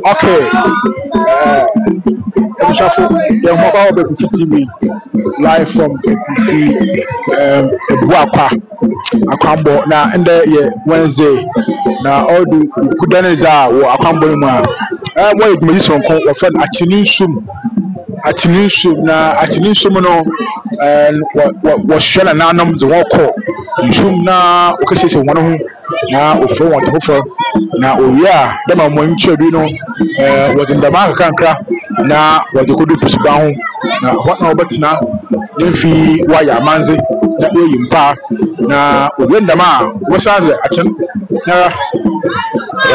Okay. The mobile TV live from Buapa, Akambo. Now, and Wednesday. Now, all the Kudaneza or Akambo. Wait, me this one called a friend Achinisum. Achinisum, no, and what shall I now number the walk call? You should now, okay, say one of them. Now, if you want to offer, now, oh, yeah, the man when you was in the market, now, what you could do to down. Now, what now, but now, if you wire manzi, that way in par. Now, when the man was at the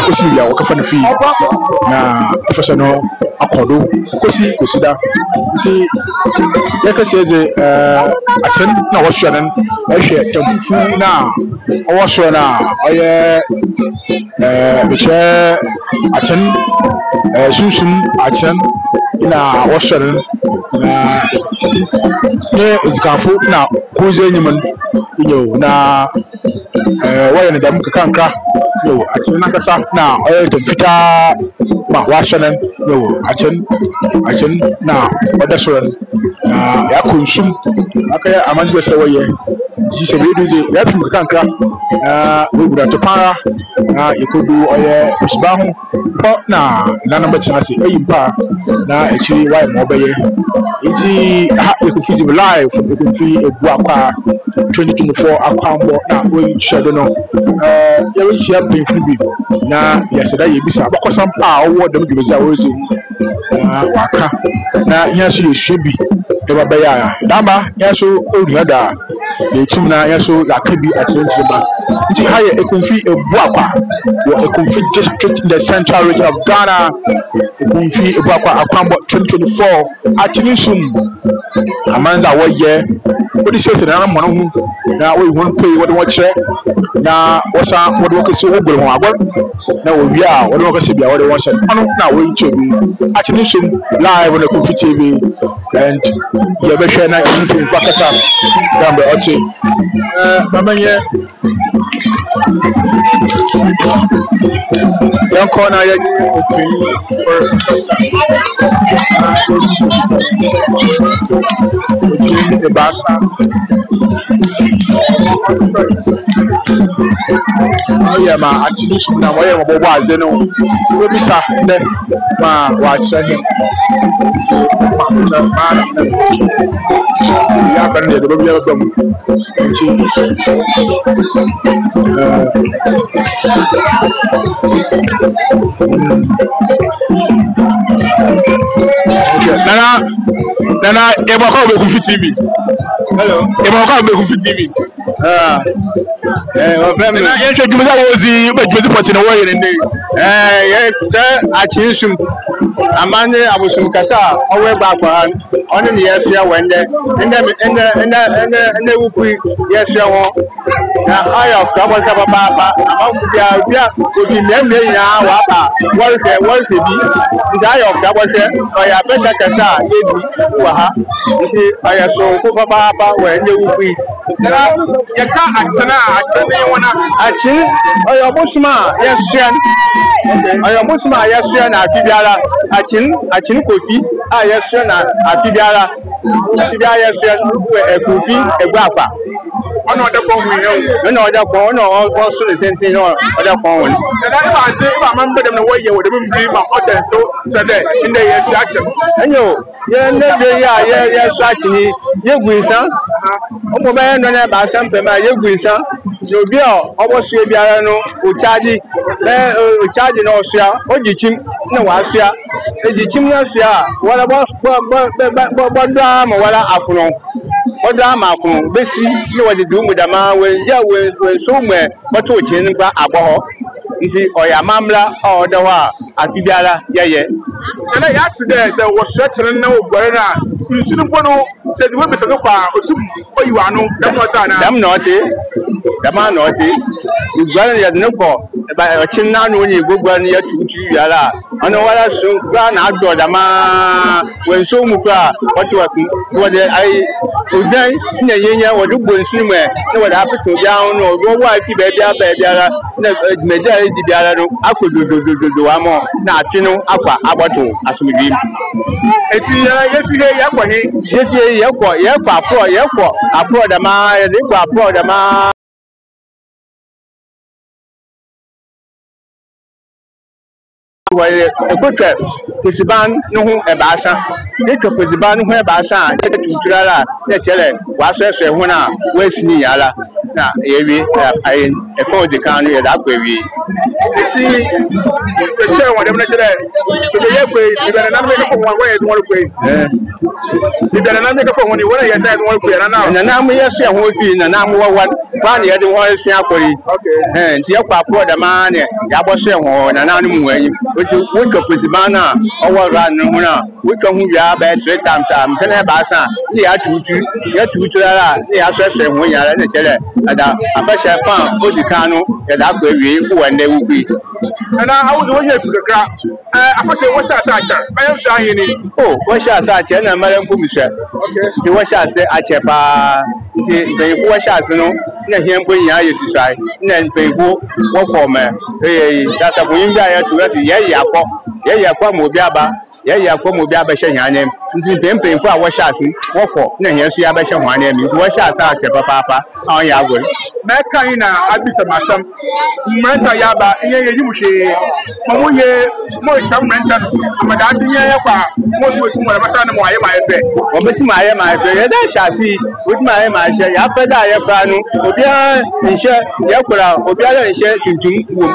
Kusiya wakafanya fi na professional akodo kusida si yakaseze achen na washwanan ahwe tamfu na washwana aye biche achen sunsun achen na washwanan na ne izkafu na kuze nyiman yo na waya da muka kanka yo a cikin nan kasa na da fita ma washanan yo a can na wadasoran ya kunsum aka ya amanji sai waye ji sai duje ya fi muka kanka na guda ta fara na ikodu oye usbahu ko na nan bacin ase ayin pa na echi waya mo baye iji ha ikufi live ikufi ebu akwa 2024 akwambo na we shadow no ya we share pinful na yasada yebisa abakosan pa owo dem gibeza wozu waka na yaso yeshebi de babaya dama yaso oriada de tumna yaso yakabi atrenchima nti haye ekunfi ebu akwa wo ekunfi district in the central region of Ghana ekunfi ebu akwa akwambo 2024 achinisum amanza woye odi sese na mo no hu na we won pay wo de wo kire na wosa wo de wo kese wo gboro ho agor na wo wi a wo de wo kese bia wo de wo se ono na wo nchebi achinisum live on Ekunfi TV and ye be share na Ekunfi fakasa dambe ochi mamanye yan kona ya ni the basa Yeah, ma, actually, I'm aware of what was in we saw them, ma, watch him. So, yeah, but the baby of them. Nana, eba kwa be TV. Hello. Eba kwa be TV. Wa fam. Na yen hwe dwuma wozi be dwuma poti na wo yere ndey. Ye achinsum amane abusum kasa owe ba kwa onu ne yesua wende ende wukui yesua ho na ayo kwabo ka papa amabia bia obi nemme nya wa ba wolfe bi nja ayo kwabo hwe oya pesa kasa yedi wa ha nti ayo so ko papa wende wukui na yaka aksana wona achin oyo busuma yesua ayo busuma yesua na afibiara achin kofi a yesua na afibiara yesua kofi egwapa ono de ko hu yo no oda ko no o so le tenten no oda ko won na ba se ba man be dem na waye wo de bi ma order so said in the yesu action enyo ye ne be ya yesu akini ye guinsan o mo be no na ba sampe ma ye guinsan obi o obo so biara no o charge no osia o jichim na wa asia e jichim na asia wala bo da ma wala akuno oda ma akuno besi ni wadi du mu da ma we so mu e boto chin npa agbo nti oya mamla o da wa afibiara yeye na ya accident say wo stretching na wo gbore na nsunu bono say we be so kwa otum oyiwa no dem no ta na dem no te gbore ya no ko ba chin na no ni gbogbo na ya tutu yara ono wala so gba na ado da ma we so mu kwa what wa de ai odan na yenya wo do bonsu mu e na wo da apeto bia no wo wa fi ba biara na media di biara no akododododo amo na atwino akwa agboto asumdwi eti yesu he yakwa he yesu yakwa apro da ma ye kwa apro da ma waye ekotwa Pesiban no ho ebaasa ekwa Pesiban no ho ebaasa a tuturala na chele wasese ho na wasini yala na yewi ayin efo de kan no ye da kwa wi eti se won dem na chele to ye kwe ibere na me ko won waye won kwe ibere na me ko won ni wona ye sai won kwe na na mo ye se ho fi na mo wawan kwa ne ye de won se akori okay nti ye kwa pro da ma ne ya bo se ho na mu wanyi wo ka Pesiban na owo ran no na wo ka hu ya ba 3 times am tene ba sa ni ya tutu la ni ya so se ho ya na tele ada abasha pan odi kanu ya da ko wi ku wande wubi na awuzo wo ye fikra afashe wo sha sa acha ayo sha hini wo sha sa acha na mare nku misha okay ti wo sha se acha pa ti be ku wo sha se no na hien bo nya yesu sai na be ku wo ko me da sa bo yin da ya tu ya si ye yakwa mo biaba ye yakwa mo biaba hye hyanem nti pempenfo a wo hye ase wo ko na hye so ya ba hye hwanem nti wo hye ase akye papa awon ya agol na kan na abisa masam mrenta yaba ye yimuhwe mo ye mo cham mrenta amada ati ye kwa mo so tu mo masa na mo aye ma efe wo beti ma aye ma efe ye da hye ase wo ti ma aye ma hye ya fa da ye fa no obi a nhye ye kura obi a nhye tuntum wo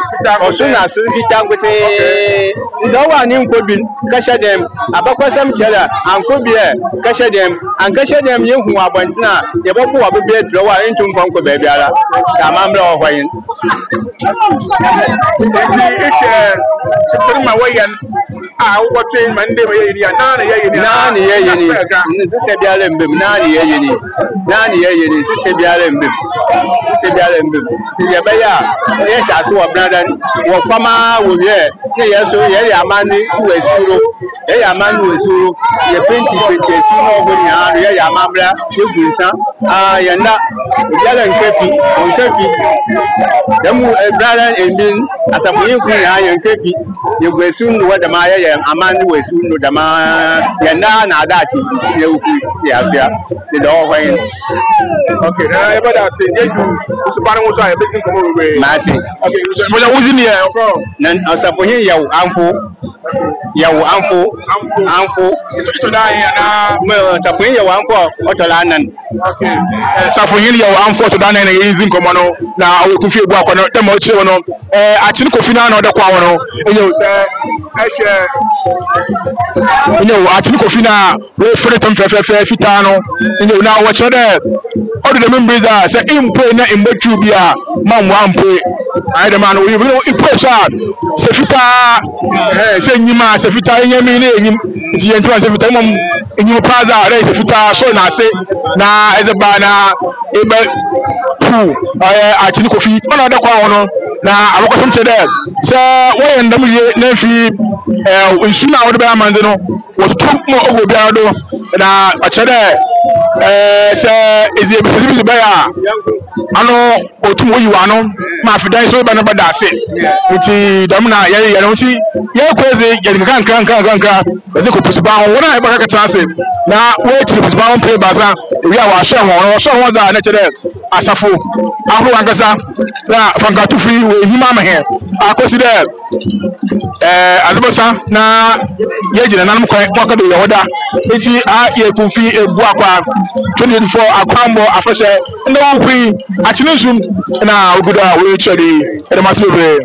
oso na so hita ngote ndawa ni nkobin kasha dem abakwasam chela ankobi e kasha dem ye hu abantina ye bobo wa bebe drowa entum konko be biara ka mamra o hwayin ma wayan a wo train mande ma ye ni na ye ni sise biara mbem na ye ni sise biara mbem ti ye be ya ye sha so wa bradan wo kwama wo ye ye so ye amani wo esuro ya man we so ye penti si no go ni ha ya mamra ye gunsa ya na ya nkepi demu brother endin asamoyin ku ya nkepi ye gwesu no wada ma ya aman we so no da ma ya na adachi ye ku ya afia de do hwan. Okay, na e bada se ye ju so pare mo so ya be tin ko mo we Mati. Okay, mo ja wuzi ni e so nan asamoyin yawo amfo ito da ya na mo asamoyin yawo amfo otola nan. okay safoyin yawo amfo to da na yin zin komo no na awoku fi ebu akwa no dem o chire no achin kofi na na odekwa wono enye se ehwe enye achin kofi na we fere tom fefe fita no enye na wo chire de odo de membreza se impo na imbetu bia man wa mpo ai de man we impo sa se fita se nyima se fita enyemi na enyim ti yentu se fita mom enyim plaza re se fita so na se na ezeba na ebe pu achin kofi na odekwa wono na abokosom che de se wo ndam ye na fi nsu na wo de ba manze no wo tum mo ogo bia do na achede se ezi ebisi ba ya ano otum wo yiwa no ma fi dan so ba na bada ase nti dam na ye no nti ye kweze ye kanka ezi ko pusiba ho na e ba ka ase na wo ti pusiba ho pe baza wi a wa so ho za na chede asafo ahro angasa na fankatu fi we hima ma he akosi de azubosa na ye jina nan ko ka do yehoda eti a ye ku fi ebu akwa 24 akwambo afese ndo wi achinusum na oguda we chedi e ma tlobe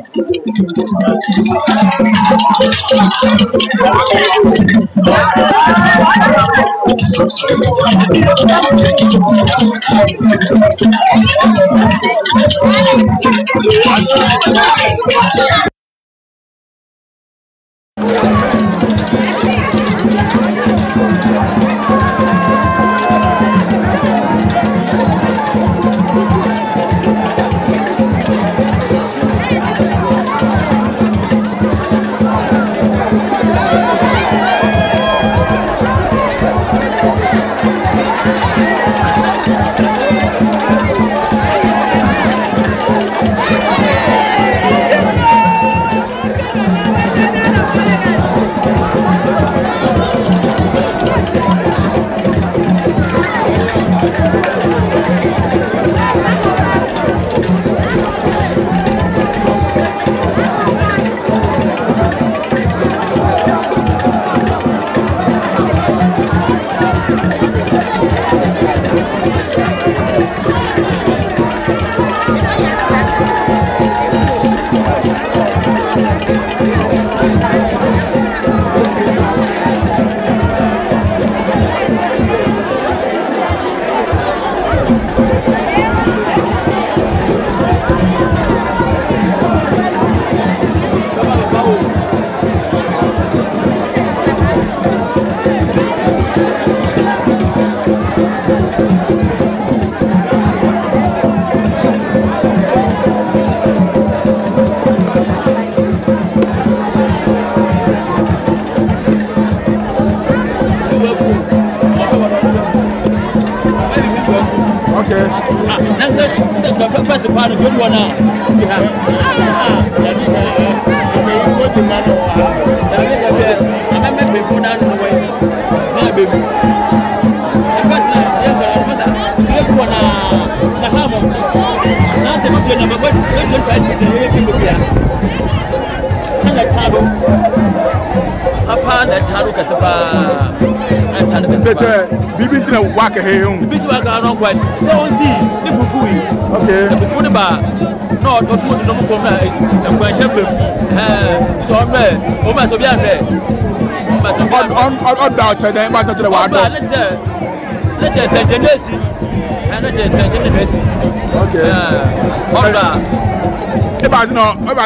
First part of good one now. Bibi tina waka he hum. Bibi waka no kwad. So on see the bufu yi. Okay. The bufu ba no otumo no mo kom na nkwan hye bam. So o ma so bi ande. O ma so on da che den ba ta che wa do. Let's say sentenesi. And let's say sentenesi. Okay. On da. E ba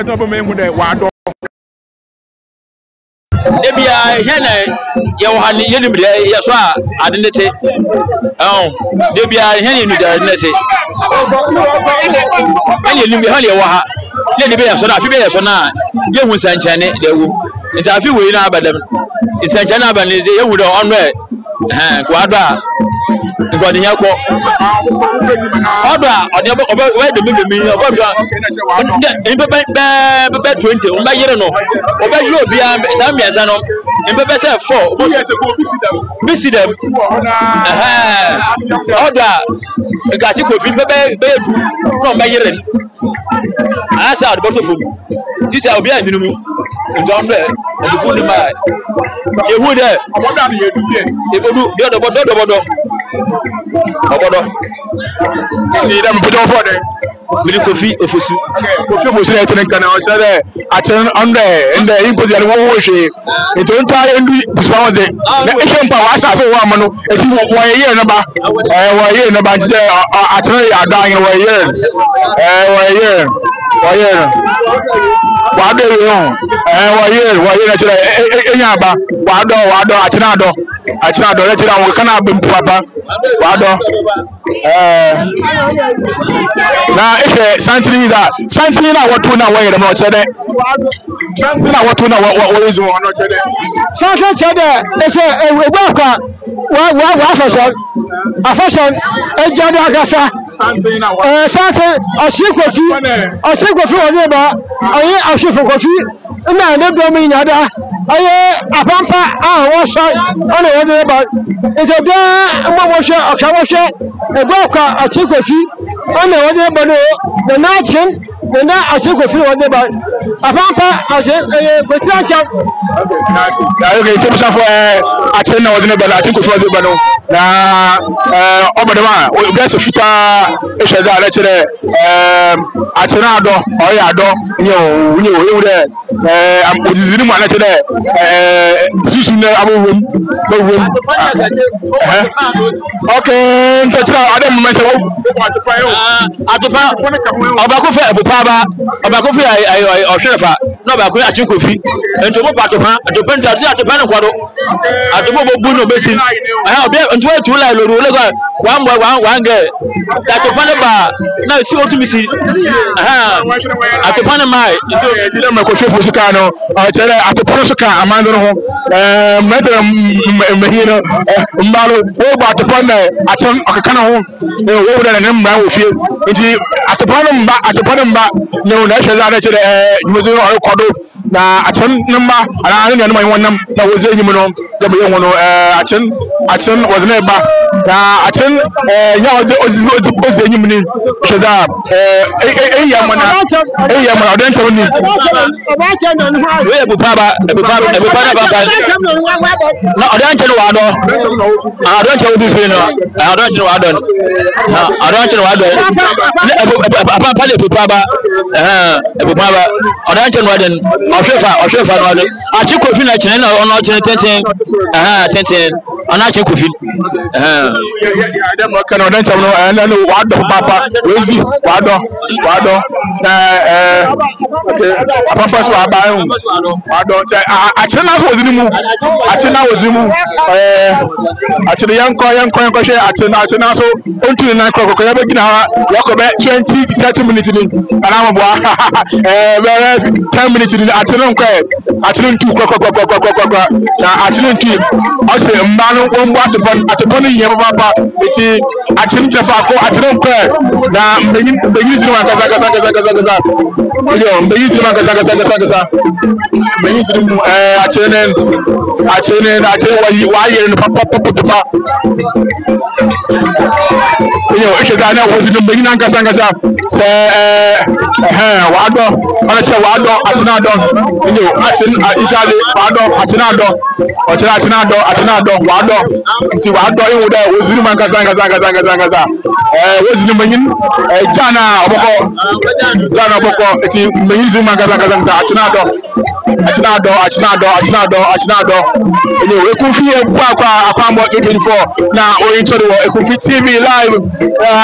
no bo me hu de wa do. Debia hene ye wo hane ye nimre ye so a ade nete debia hene ni da nete anye nimre hane ye wo ha ne de be ye so na fi be ye so na ye hu sanchane da wu nta fi we na abadam Essential Banese, you would on way. Quadra. God in your call. Order on your where the million of 20 by Yerno. Over you be some years and in the better 4 years ago. Visit them. Order. Got you could be from by Yerin. I saw the bottle. This will be a minimum. Don't bear the food in my. You would have. If you do the bottle. See them put off for them. Kofi Ofosu. Kofi Ofosu na tene kana o sere achen onde ende impozi ale wo wo hwe. Eto nta endu buswa wo de. Na ehwe mpa wa asa so wo amano eti wo ye na ba. Wo ye na ba je achen ya dan wo ye. Wo ye. Wa de yo. Wo ye na chere enya ba. Wa do achen ado. Achen ado le chere wo kana bempu papa. Wa do. Na if something that something na what na way dem no chede something na what na what is one no chede something chede e se e gba kwa wa fashion e jado agasa something na what something osikofi wo ze ba ayi osikofi na ne do mi nyada ayi apampa wo so ona wo ze ba e je bia mo wo hwe okawo hwe e gba kwa osikofi ona wo ze ba no the nation the na osikofi wo ze ba apampa go ti acha okay to bisa for achen na wo ze ba osikofi wo ze ba no na obadema o be so fita e hwe da la kire achen ado o ya ado nye o de am ojizini mu ana kire susu na abowom okay ntachira adam mu mese wo atopa obako fe ebupaba obako fe ai ohwerefa na obako achikofi ento mo patopa atopa na kwado atopa bobu no besi obi ento we tu la loru le kwa one girl atopa ne ba na si otumisi atopa ne mai ento dem ko fefu sika no chere atopa no sika amando no metere mehino mbalo wo ba atopa na aton okakana ho wo da ne mma wo fie enti atopa no mba no na hweza na chere nyuzo o kodo na aton namba ana ne no wonam na wo ze nyim no da be wono aton was na ba na aton ya ozi nyim ni hweza ya mana odan tawo ni we ebupaba ba na odan tawo wa do odan tawo bi fi no odan tawo wa do na odan tawo wa do apa le ebupaba odan tawo wa do ohwefa no do achikofi na chene na ono chene tenten tenten ona achikofi dem kana odan tawo no no wa do papa wezi wa do na okay papa so aba ehun wa do achene na so wozini mu achene yanko hwe achene so ontu na kokoko ya begina yakobe 20 to 30 minutes ni ana mo bua 10 minutes ni achene nkwa achene ntu kokoko na achene ntu o se mbanu wombo atopon ni ye papa eti achene tefa ko achene nkwa na mbenyi zinu gaza yo mbenyi zinu gaza mbenyi zinu achene wa ye no papa yo ishe gana wo zinu mbenyi nan gaza se wado ana che wado achina do yo isale wado achina do wado nti wado iwu da wo zinu man gaza wo zinu mbenyi jana oboko eti mbenyi zinu man gaza achina do yo ekufi kwa akwambo 24 na oyinchori wo ekufi TV live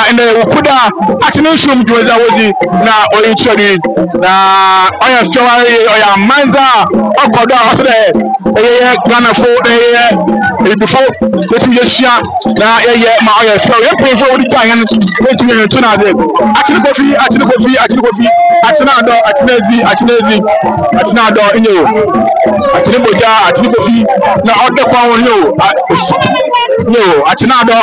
ende ukuda achina shum juweza wozi na oyinchori na oya chawari oya manza okodo asode eye Ghana fo eye before wetin yeshia na eye ma oya show ye pray for odi tan wetin you tuna ze achina kofi Atinado, inyo. Atiniboja, atinibofi. Na order kwa yo. Yo, Atinado.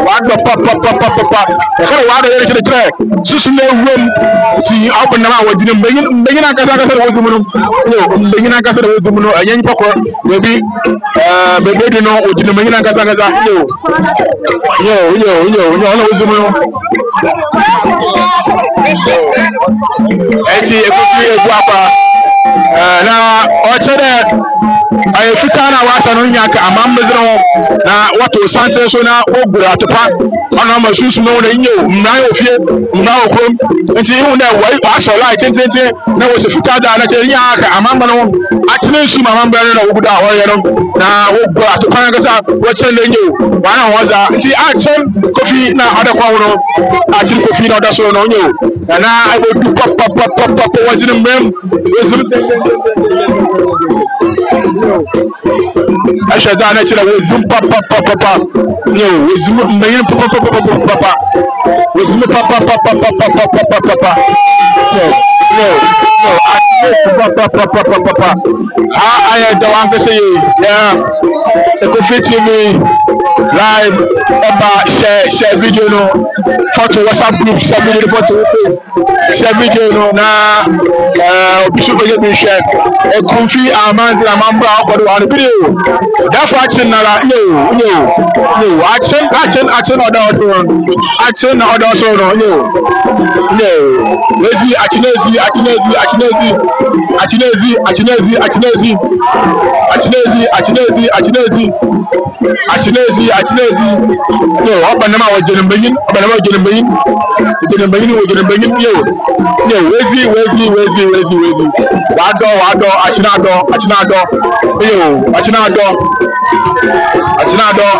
Wado papa. Ekara wado yere chire. Susu na wom. Ti open na wajine mbegina kasa wozumuno. Yo, mbegina kasa wozumuno. Ayenyi poko. Baby bebe no wajine mbegina kasa. Yo, ona wozumuno. Eti ekofi eguapa. Na ochere ayi fitana wasa no nyaka amambezero na wato sante so na ogura atopa ona masusu no na nyew mran ofie mran okrom nti hu na wa so lai tentente na wo se fitada na che nyaka amamba no atene nsu amamba no na oguda ahoye no na ogura atopa ngasa wo che le nyew wa na woza nti achen kofi na adakwa wo achen kofi na odaso no nyew na I go do pop wajin mbem Ashada na chira wezum papa no wezum mbayin papa wezum papa no papa I don't want to say yeah Ekofiti me live about share video no photo WhatsApp group share video photo share video no na bishop get share Konfi amanzi na mambo akodo wan video therefore action na no action order so no lazy achinezi no obanna ma wajenin bayin yo wezi wado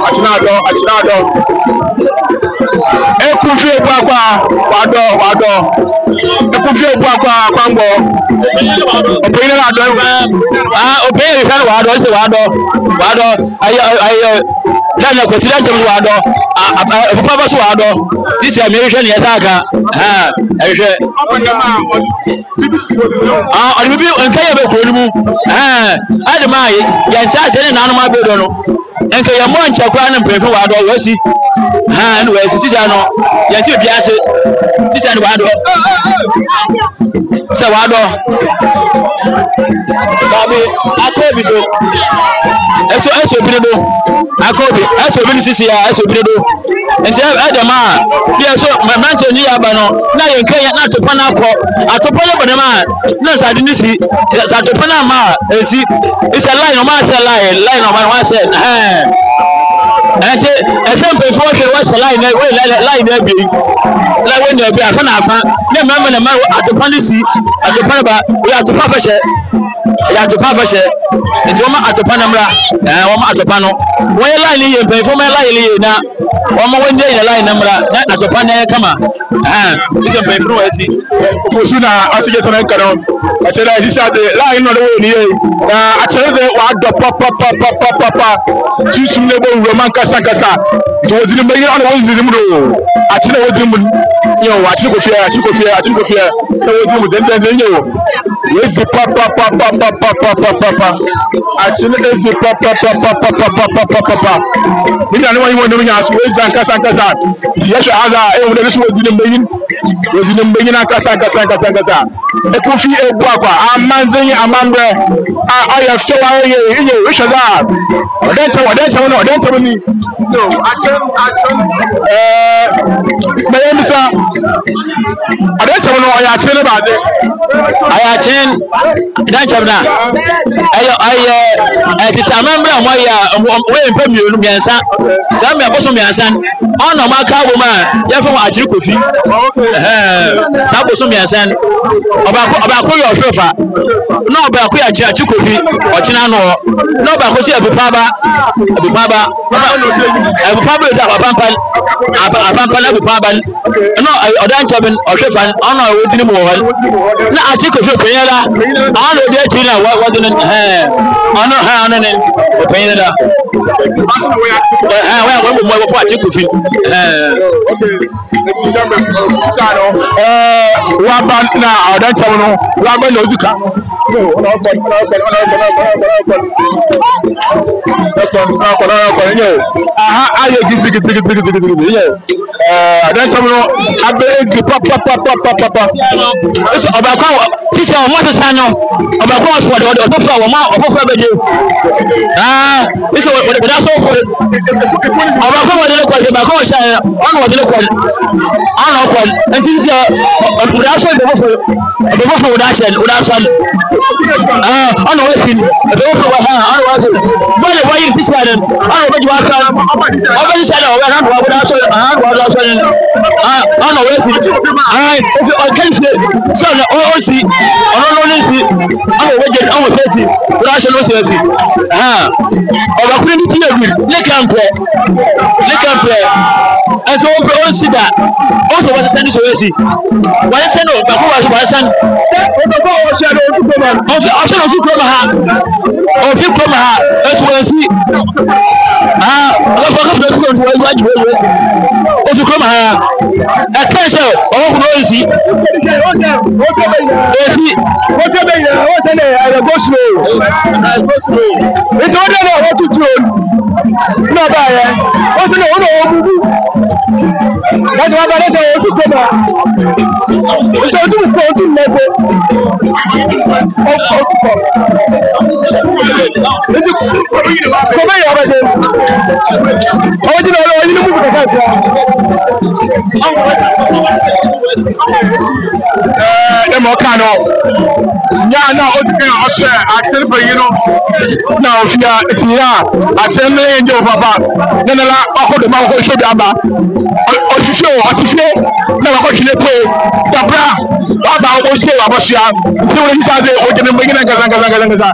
achinado ekufi ekwa wado ekufi ekwa kwangbo opeyina wado opeyina kan wado se wado ayo lana ko tira jam wado papa ba so wado sisi america ne yasaka ehwe bibi enkaye be ko nimu adema ya ncha se ne nanu ma be do no enka ya mo ncha kwa ne mpefe wado wasi no wasi sisi ano ya ti bia se sisi ano wado se wado babi akobi do eso bido akobi eso bi sisi ya eso bido enti adema bia so mante ni ya ba no na yenka ya na topa na akọ atopa le badema na sadi ni si sa topa na ma esi is a line o ma say line o ma wa say enti example for we was line na bi la we na bi afa na afa na mama na ma atopa ni si atopa ba ya atopa fa she enti o ma atopa na mra o ma atopa no we line ye pe fo ma line ye na o ma we ndey na line na mra na atopa na kama is a pe fro esi osu na asije so na nkano achela isi ade line no we ni ye na achela de wa do papa tusu ne bo roman kasa to wodi ni meyi ona wodi mu do achela wodi mu yo wa achela ko fie na wodi mu zenzen yo wodi papa achela ezi papa ni na wani woni mu nya so wodi zan kasa ti ya shahaza mo de so wodi ni meyi na kasa ekufi ebu akwa amanzen amambre aya fewa ye ushaza odencha ni no action mayemisa odencha no aya action ba de aya action odencha na ayo ti amambre mo ya we mpa mienu miensa sa me aboso miensa ono maka wo ma ya fe ajiri kofi sa aboso miensa ọba ko yo fefa na ọba ko ya chi kofi ọchina no na ọba ko si ebupa ba da abampa na ebupa ba no odan chaben ofefa ona wodini mo hol na achi kofi penyela ana odi achi na wodini ona ne penyela we mo fo achi kofi waba na ọ̀dọ́nkyẹn no waba na ozuka. Aha ayé gidigidi yẹ ọ̀dọ́nkyẹn no abẹ́ ezi papa. Ọbàkọ́ sísè ọmọ sísè àná ọbàkọ́ wọn sọ̀rọ̀ ọdún fún àwọn ọ̀fọ̀fọ̀ ẹ̀bẹ̀dẹ̀. Sísè ọ̀dà sọ̀fọ̀ ọbàkọ́ wọn délé kọ́ni ọbàkọ́ wọn ṣàyẹ̀ ọ̀nà wọn délé kọ́ni ọ̀nà ọ̀kọ́ni ẹ̀ntì sísè ọ̀dà sọ̀ ìdòwòfọ̀ ọ̀dà sẹ́ni ọ̀dà sọ́ni ọ̀nà wọ́n fi ìdòwòfọ̀ wọ̀ hàn ọ̀nà wọ́n fi bọ́ọ̀lù wọ́n yìí sísè àná ọ̀nà wọ́n bẹ́ẹ̀ wá ká ọ̀bẹ́ sísè àná ọ̀bẹ́ hàn wọ́n sọ́ni ọ̀nà wọ́n fi ọ̀kẹ́sì sọ̀nà ọ̀sì ọ̀nà sí àwọn òwe jẹ àwọn òfé sí ránṣẹ́ ló ṣe sí ọ̀bàkúrẹ́ ní tíyẹ̀ wí lẹ́kàmpẹ́ ẹ̀tọ́ ó ń sí dà ó sọ wọ́n sẹ́ni ṣòwò sí wọ́n sẹ́ni ọ̀bàkú wọ́n sẹ́ni ọ̀ṣẹ́ òfin kúrò ha ẹ̀tọ́ wọ́n sí ọ̀bàkú wọ́n sí wọ́n wájú wọ́n sí òfin kúrò ha ẹ̀kẹ́ ẹ̀ṣẹ́ ọ̀bàkú wọ́n sí èsì wọ́n tẹ́ bẹ́ẹ̀ yẹn wọ́n sẹ́ni ẹ̀rẹ̀gbọ́ slow ètò ọdẹ náà wọ́n tutù òní ní ọba yẹn wọ́n sẹ́ni wọ́n náà wọ́n búbú láti wọ́n bá lọ́sẹ̀ wọ́n sì kó máa ètò ojú pọ̀ ojú lẹ́gbẹ́ ọkọ̀ pọ̀ ètò kò bẹ́ẹ̀ yẹn ọba ṣe ọwọ́ jí náà lọ́wọ́ yín ní múbù kẹfẹ́ ẹ mọ̀ ká nọ nyaa na o ti kẹ́ ọ̀ṣẹ́ àkyẹ́rẹ́ bẹ̀yìn no na òfìyà ti yá àkyẹ́rẹ́ ní ẹ̀yẹ́ njẹ́ òpapa nínúlá ọkọ̀dọ̀ máa kọ́ ìṣòdì àbá òṣìṣẹ́ ọ̀tíṣẹ́ náà wọ́n kọ́ ìṣẹ̀lẹ̀ pé dàbra wọ́n bá ọkọ̀ ṣe wà bọ́ṣíà tí wọ́n yí sáà ó jẹ́ nígbà nkasa.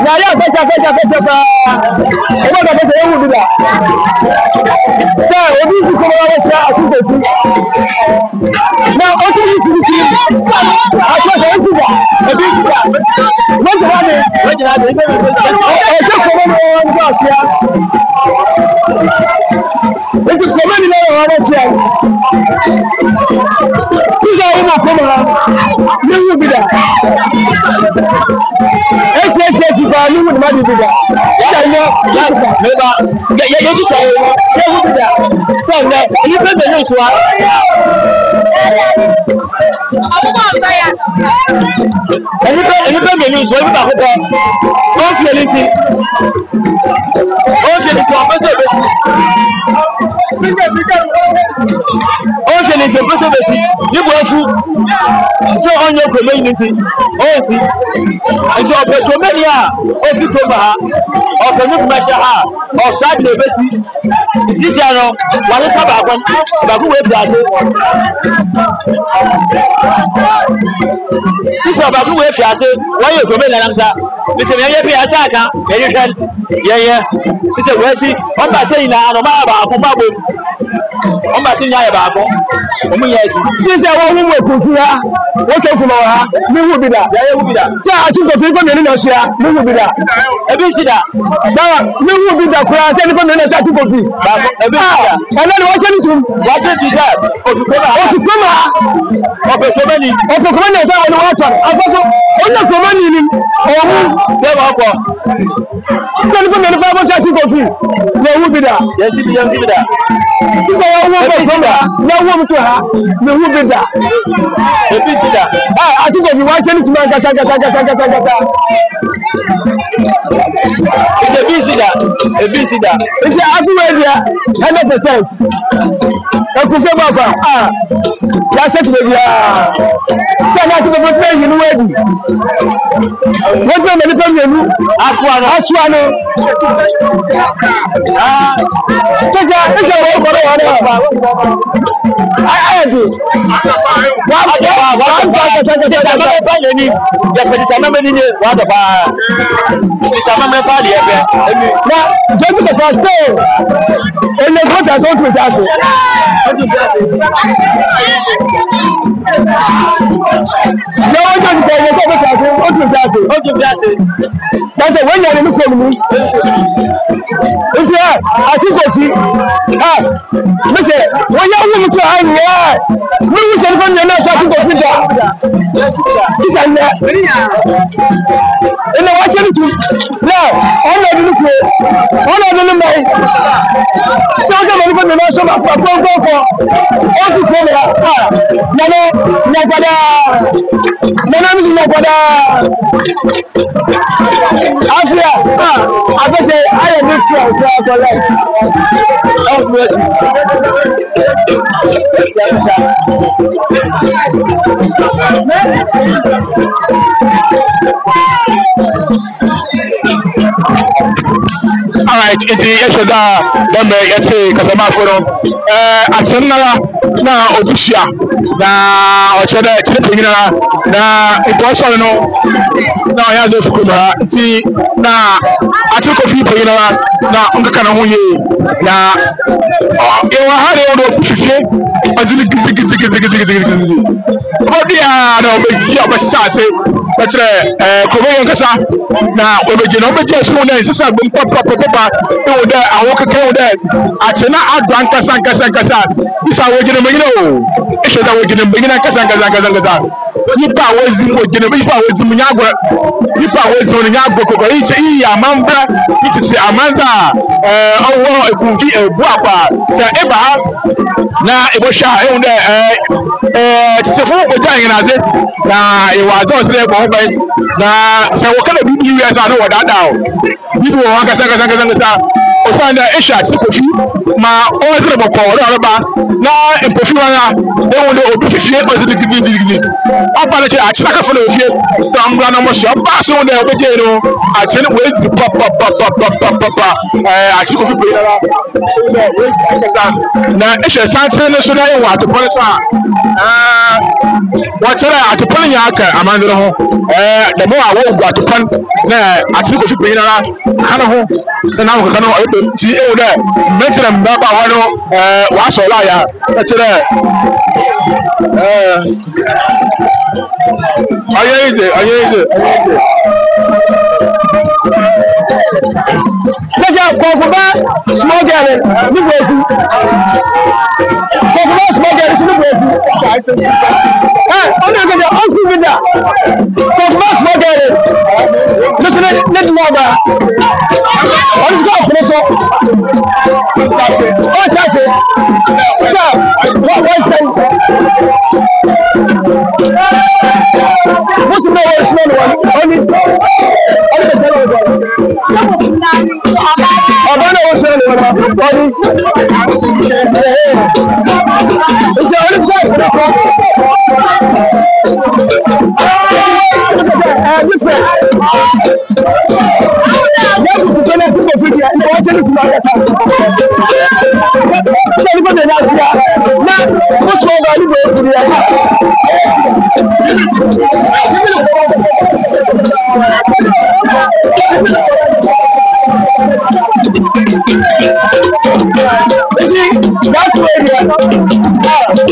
Nyari afẹsẹ paa ọmọ ọdọ afẹsẹ ewu bi da sẹ obi si kọmọ wa bẹ sẹ akunkoti na otu yi si ti ato sẹ esi da ebi si da lọsẹ wa mi ọsẹ kọmọ mi wọn bọ ọsẹ esi kọmọ mi náà wọn bọ ọsẹ sísè ọmọ kọmọ ha ní ewu bi da esi ba ni wuni ma di bi da ya nya ya ba meba ya di ta ya wu bi da so na ni pe be ni so wa abugo nta ya ni pe be ni so bi ba ko o fi ele ti o je ni so pe so be o je ni so pe so be si ni bo fu so onye ko me ni ti o si ejo pe to me ni a o fi to ba ha o ko ni kuma sha ha o sa de be si isi ano wa ni sa ba ku we bi ase isi ba ku we fi ase wa ye ko me la namsa ni te me ye bi ase aka ye ni kan ye isi we si o ba se ina ano ma ba ku ba bo o ba se nya ye ba ko o mu ye si sísè wọn wúwo èkúsí ha wọn kẹ fún ọ ha ní wù bí da sí àtúntò fún ikú mìíràn ṣe ha ní wù bí da ebi si da báwa ní wù bí da kura sẹni fún mìíràn ṣe àtúntò fún ebi si da ẹnlẹ ni wọn ṣe ní tún. wọ́n ti di sẹ́ oṣù kọ́mà ọ̀pẹ̀ kọ́mẹ́ni ẹ̀sẹ̀ wọn ni wọ́n tọ̀ afọ́sọ́ ọ̀nà kọ́mẹ́ni ni òun bẹ́ẹ̀ wọ́n pọ̀ sẹni fún mìíràn fún ṣe àtúntò fún ní wù bí da yẹn ti bi da sísè wọn wúwo bẹ̀ fún ha ní wù bí tó ha ní wù bí da ebi si da àtúntò fún wọn ṣe ní tún gàtà ebi si da nti afiwe dia 100% ekufe bafa ya set be dia se na ti be play yinu wedi wọ́n me ni fẹ́ menu asua no keja wo ko ro wa ayedi wa ba ni ya pe ta na me ni wa da ba ta ma me fa di e be na just the first day ele go ta so to ta so wọ́n jẹ́ ìfẹ́ ẹ̀yẹ tó bẹ̀ tàṣe ó tún bí àṣe. Tàṣe wọ́n yà nínú kòmù ní. Nti ẹ̀ àti kò sí. Mẹ́sẹ̀ wọ́n yá wọ́n mu tó àyìn ẹ̀. Wọ́n wù sẹ́ni fún mi náà sọ àti kò sí jà. Ìjà ń yẹ. Ilé wa jẹ́ nìtú. Náà ọ̀nà ìdílé kúrò. Ọ̀nà ìdílé mẹ́rin. Tí wọ́n jẹ́ mọ̀ nípa mi náà sọ ma pa gbọ́ngbọ́n. Ó sì kúrò mi rà. Nana nyagada. Nana mi si nyagada. Afia. Afẹ́sẹ̀ ayọ̀ mi fi ọ̀sẹ̀ ọ̀tọ̀lẹ̀. Ọ̀sùn ẹ̀sìn. All right, iti yeshoda dembe yete kasama foro atennara na obushia na ochede chirepinira na ikoso no na oyazo fukumara iti na atiko fi pinira na onkaka na hoye na ewa hare odo obushie azili gizi odia na obeji obasase petre kobo nkasa na obeji na obeji esu na sisa gbem papa ewo de awo keke ewo de atena adwan kasa isa wogine megine o ishoda wogine megine kasa nipa awozim wogine nipa awozim nyagwa nipa awozim nyagwa koko iche iyi amambra ichi amanza owo ekunfi ebu apa se eba na ebosha ewo de tsefu oja yinaze na ewazo sele bo bai na se wokala bibi wi asa no wadada o bibi wo kasa osanda esha tikofi ma ozire boko roba na empofi wana ewo de obi fifie ozire gidigidi apale che achira ka folo fie tambra na mo so ba so de obeje no achi ne wezi papa achikofi pe na esha santre no so na ewo atopole so wachara atopole nya aka amanzire ho de mo awo gu atopon na achikofi pe na kana ho na ho kana ti ewu de metere mbaba wano wa so la ya metere ayeze Jaja kofuba small girl ni bofu kofuba small girl ni bofu ona ga da osu bida kofuba small girl listen net loba on is go for oh chafe sir what say what's the way small one only Ọ̀bọ̀nà ó ṣe lè wọ́n ọdún. Ìjọ onífẹ́ ìpínlẹ̀ fún. Nífẹ̀. Yẹ́bù sì tẹ́lẹ̀ tí mo fi jẹ́ ní wọ́n ṣe ní ìtumọ̀ ayẹta. Ṣé ní bọ́dẹ̀ náà ṣíyá? Ná ó sọ ọgbà níbo ìrìn ẹ̀ka. That's where we are.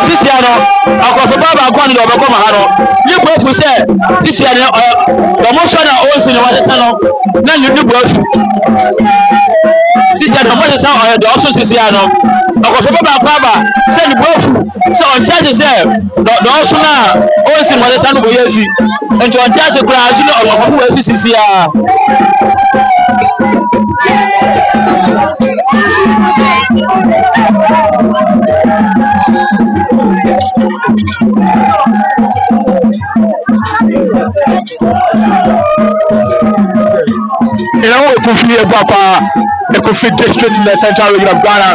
Sisi ano akọfọ baba akọ ni ọbẹ kọ ma ha no yi ko efu sẹ sisi ano ọmọ sọ na o nsi ni wọn sisa no na ni bu afu sisi ano ọmọ sisa ọyẹ dọ ọsọ sisi ano akọfọ baba akọ aba sẹ ni bu afu sẹ ọnti ase sẹ dọ ọsọ na o nsi ni wọn sisa no bọ yẹ si nti ọnti ase kura ati ni ọmọ akọfọ wọ esi sisi a. ina wo Ekufi Ebu Akwa Ekufi district in the central region of Ghana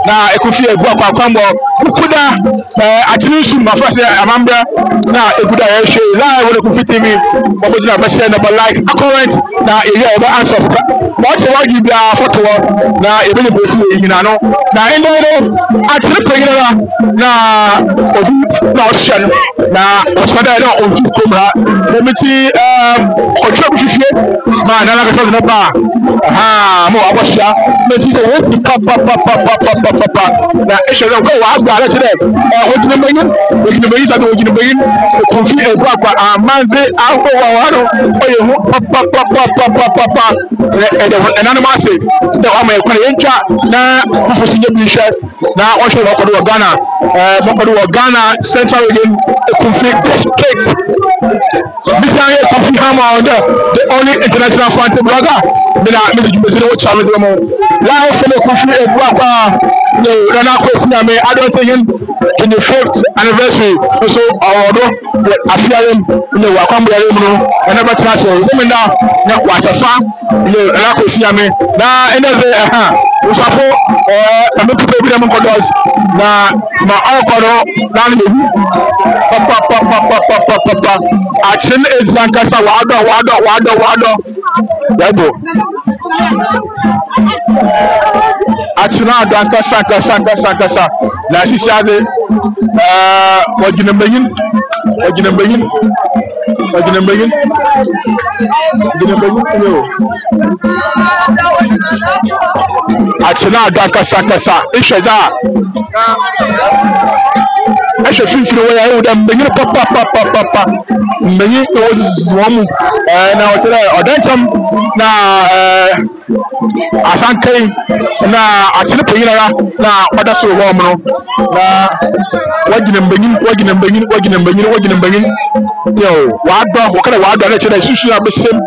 na Ekufi Ebu Akwa kwambo ukuda atinishu mafase amambra na ekuda yeshe la wo Ekufi TV oboji na bese na like comment na area oba answer what you give ya photo na ebe ni bosi yina no na endo atini pegina na obi na ocean na osada na oju komra demiti ojo fifie ma na la kaso na ba mo abosha meti se wo fi pa na eshere ko wa agba ala tire ojina megin sa do ojina megin Ekufi Ebu Akwa amanze akwa wa no oye hu pa enano ma se de wa ma ekwa yencha na fufusinye bishe na osho lokodo wa Ghana mokodo wa Ghana central region Ekufi district Mr. Ekufi Hama the only international fighting blogger mina mizijumezile wo challenge mo la for Ekufi Ebu Akwa no rana kwesi ame I don't think in the 5th anniversary so awodo afiarem ne wa kwambo yare mu no na betra so gomina na wasafa ne rana kwesi ame na eneze usafo amepupe bi dem kodos na ma akoro na ne hu papa action ezankasa wado yabo achina ankasa na shisade wajina mbayin yo achina ankasa isheda eshe finfiri wo ya yuda mbayin papa mbayin wo zwomu na hotel odancham na asankai na achine peyina na oda so wo mo na wajina mbayin yo wado na chede susu na besem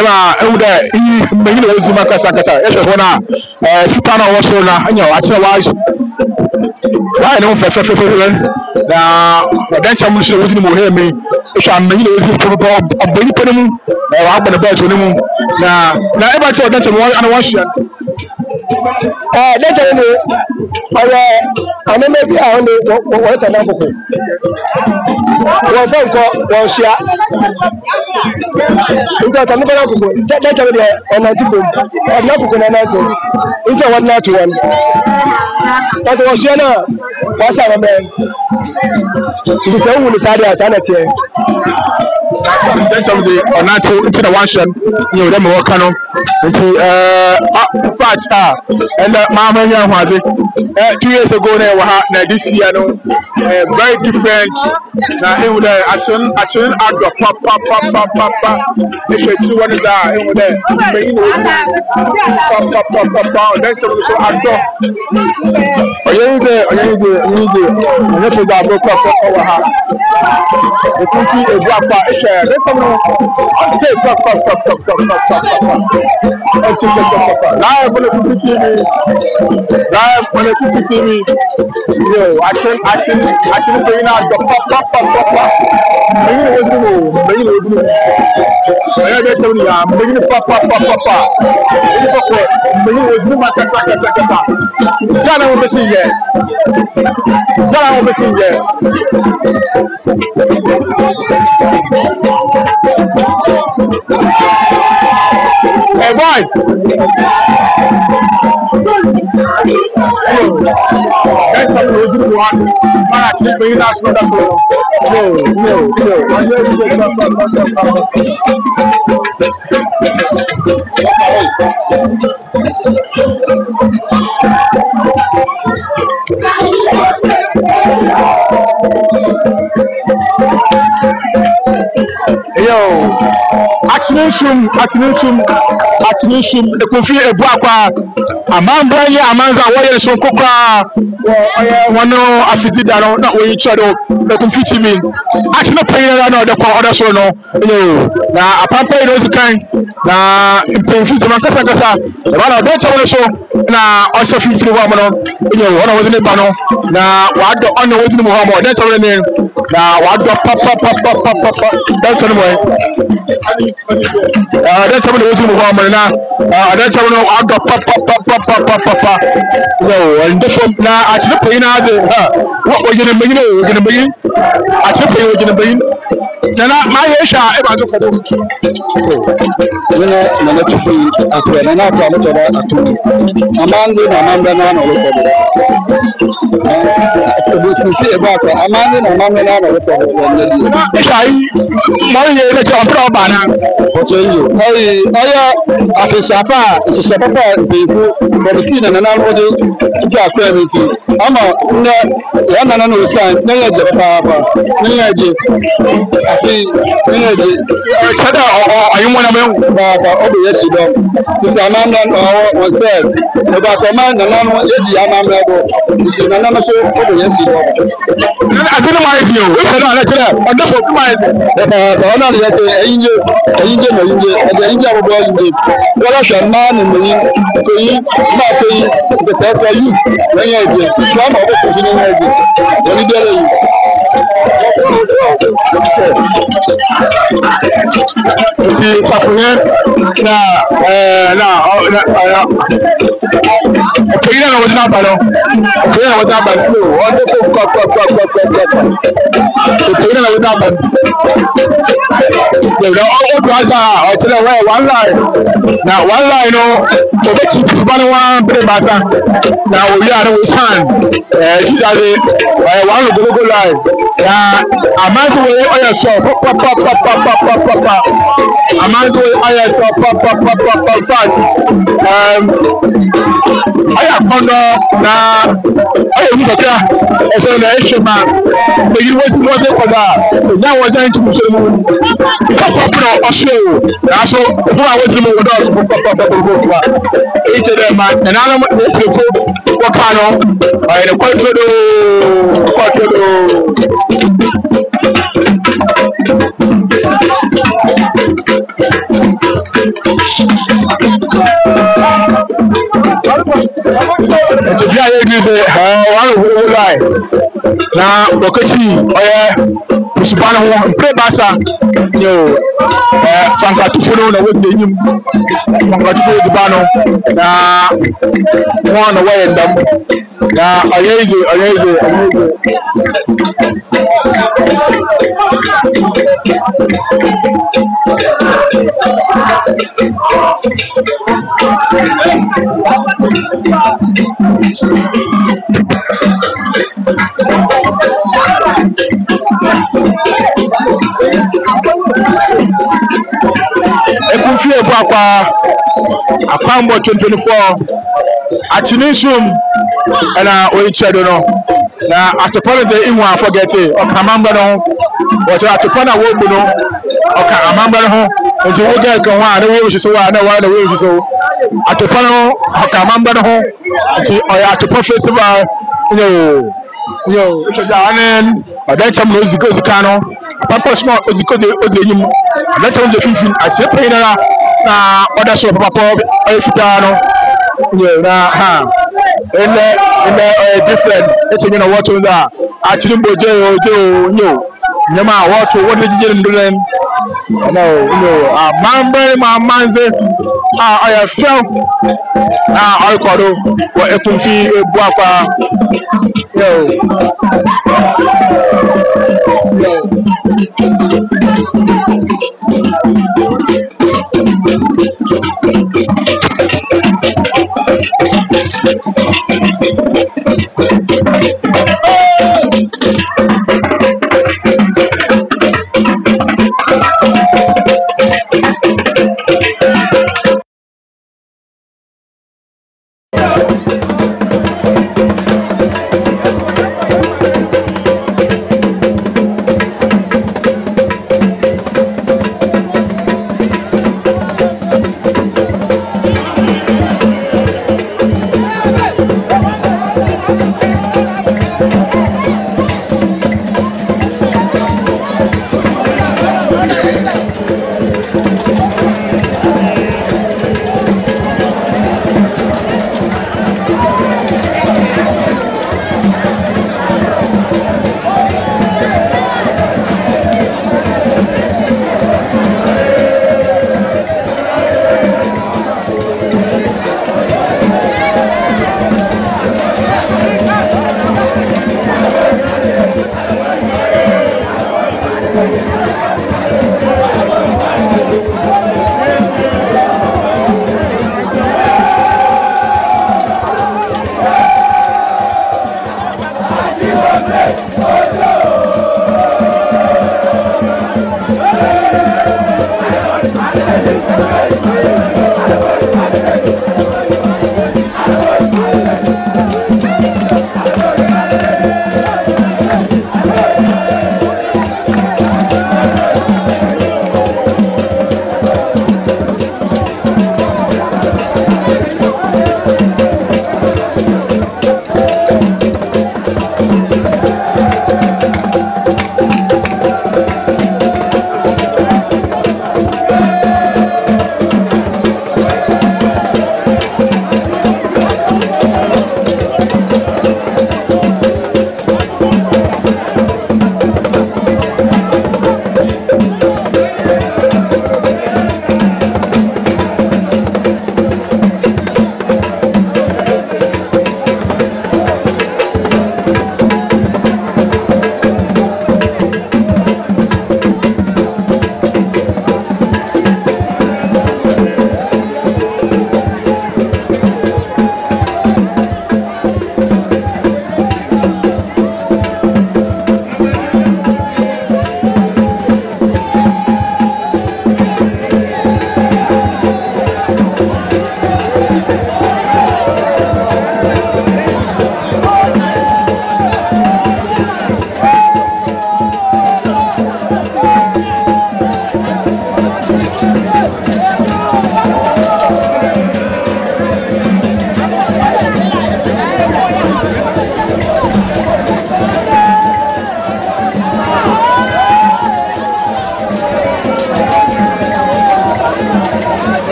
ema ewuda yi mbayin wo zuma kasa eshe hona fitana wo so na anya achine wa why no fefe na odancham musu wo tini mo he me esha mbayin wo zuma obani penu wa agba na ba to ni mu na eba che odancham ana wa shia dẹ́tẹ̀ ni ọ̀rọ̀ àmọ́mẹ́ bí àwọn ni wọ́n tẹ̀lé àkókò wọ́n fẹ́ nǹkan wọ́n ṣíà nígbà tàbí bẹ́ẹ̀ àkókò dẹ́tẹ̀ ni ọ̀nà tí fò ọ̀nà àkókò náà náà tó nígbà wọ́n náà tó wọn láti wọ́n ṣíà náà wọ́n sàrọ̀ mẹ́ ìdìsẹ́ òwú ni sáré àṣà náà tiẹ̀. Dẹ́tẹ̀ ni ọ̀nà tó ti na wọ́n ṣẹ́ ní ọ̀dẹ́ mi wọ́n kánú nti in fact and mama nya hwaze 2 years ago na wa na this year no very different na ehun there action ado papa e sheti one da ehun there meyin papa then so ado oyenze ne feza abo papa wa ha Ekufi Ebu Akwa e she then no say papa live on Ekufi TV. Yo, action bringing out the pop. Bringing it. I tell you, I'm bringing it pop. Bringing it kasa. Jana wo besi ye. Hey boy. That's something we do want. Man, actually, bring that to the floor. Yo, Atinishum, Ekufi Ebu Akwa, Amambra Amanza, Warrior Son Coca, one afiti dano, not where each other, Ekufi TV. Actually, paying another other so no, now a papa is kind, now in Payfit Mancasa, one of that show, now also 51, one was in the panel, now what the honor was in Muhammad, that's all the name. na wadɔ papapapapapa dɛnkyɛ no mɔɛ dɛnkyɛ no wɔsi mu hɔ ɔmɔ na dɛnkyɛ no wadɔ papapapapapa ɔnde fam na akyerɛ panyin na adze wɔgyina mbanyin o wɔgyina mbanyin akyerɛ panyin wɔgyina mbanyin nana maa yɛ ehwɛ a ɛba nso kɔbɔ nana nana tufu yi akura nana akura mo tɔba ato amande na amambɛ na ana ɔlɔpɔ do tufu ebe akura amande na amambɛ na ana ɔlɔpɔ do wɔnyɛ di ehwɛ ayi mɔri yɛ ɛlɛkyɛ ɔmpere ɔba na ɔtɔ yi ɔyi ɔyɛ afehyɛfa a nhyehyɛ papa mpanyinfo kɔmitii na nana no de ntwa akura mi ti ama nnɛ yɛ nana no osan ne yɛ gye papaapa ne yɛ gye afi ne yɛ gye kyerɛ dɛ ɔyɛ mɔ na mɛ baaka ɔbɛ yɛ si dɔ sisi amammerɛ no ɔwɔ wɔn sɛ ɛbaaka ɔma nana no yɛdi amammerɛ do nti nana no so ɔbɛ yɛ si dɔ. ade no maa yɛ fi o ehwɛ no alɛ kyerɛ ɔde fo maa yɛ fi baaka ɔna ne yɛ sɛ ɛyinye na ɛyinye ɛdi ɛyinye abobɔ ɛyinye wɔlɔ hwɛ mmaa ne mmanyin koyi mmaa koyi nkɛtɛ sɛ youth na yɛ ɛgye fún ama ɔbɛ soso ne yɛ ɛgye wɔn ni biara yi. nti safunɛ na ɔkɛyi na wɔde n'aba no ɔkɛyi na wɔde n'aba no ɔde fo kɔkɔkɔkɔkɔkɔ ɔkɛyi na wɔde n'aba no na ɔdo asa ɔkyerɛ wɛ one line na one line no ɔbɛkyi tuba no wɔn bere baasa na owie a no wɔ san sisa de ɔyɛ one logogo line na amanfo wɔ ɔyɛ sɔ papapapapapapa amanfo wɔ ɔyɛ sɔ papapapapa fat ɔyɛ akɔndɔ na ɔyɛ ewu kakra ɛsɛ na ɛhwɛ ma eyi wɔsi wɔsi kɔda sɛ nya wɔsi anyi tumu so mu papapa na ɔhyɛ o nanso fún àwọn tí mo wɔ dɔɔso papapapapa eyi kyerɛ dɛ ma nananom na epirefo wɔka no ɔyɛ ne kɔntoro nti bia yɛ di sɛ wɔn wɔ line na wɔkɛkyi ɔyɛ musuba no ho mpere baasa ne o fankatufo no na wɔdi enyim fankatufo wɔdi ba no na wɔn na wɔyɛ ndam na ɔyɛ ize. Ekunfi ebu akwambo 2024 achini nsum na oyichedo no na atopolo de ihu afogete okamamba no wato atopona wo bu no okamamba no nti wo ga kan wa na wo hyiso wa na wo hyiso atopona okamamba no nti oya atopo festival yo shoja anen adancham no zika no papa small oziko ozenyim adancham de finfin atie pena na oda so papa ayefita no yo na ha ele different etinye na what that actually boje ojo nyo nyama what jije ndulen no amambe mamanze aya fam alkodo wa ekunfi ebu akwa yo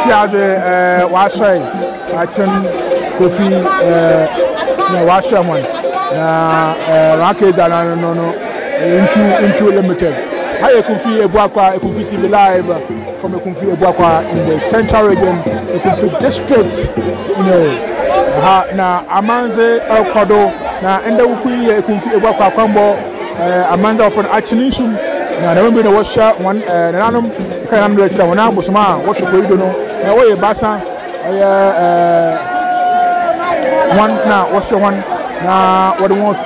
Siaze Wasai, Action Kofi, Wasaman, Racket and no into limited. I Kofi Ebuakwa, a Kofi TV Live from a Kofi Ebuakwa in the Central Region, a Kofi District, na Amanze El Kodo, na Enda Ukui, a Kofi Ebuakwa Combo, Amanda for Achinisum, na November the washer one, Nanum, Kanam Lecture, one hour was ma, what you do know, away Bassa, one now, what's the one, na what do you want,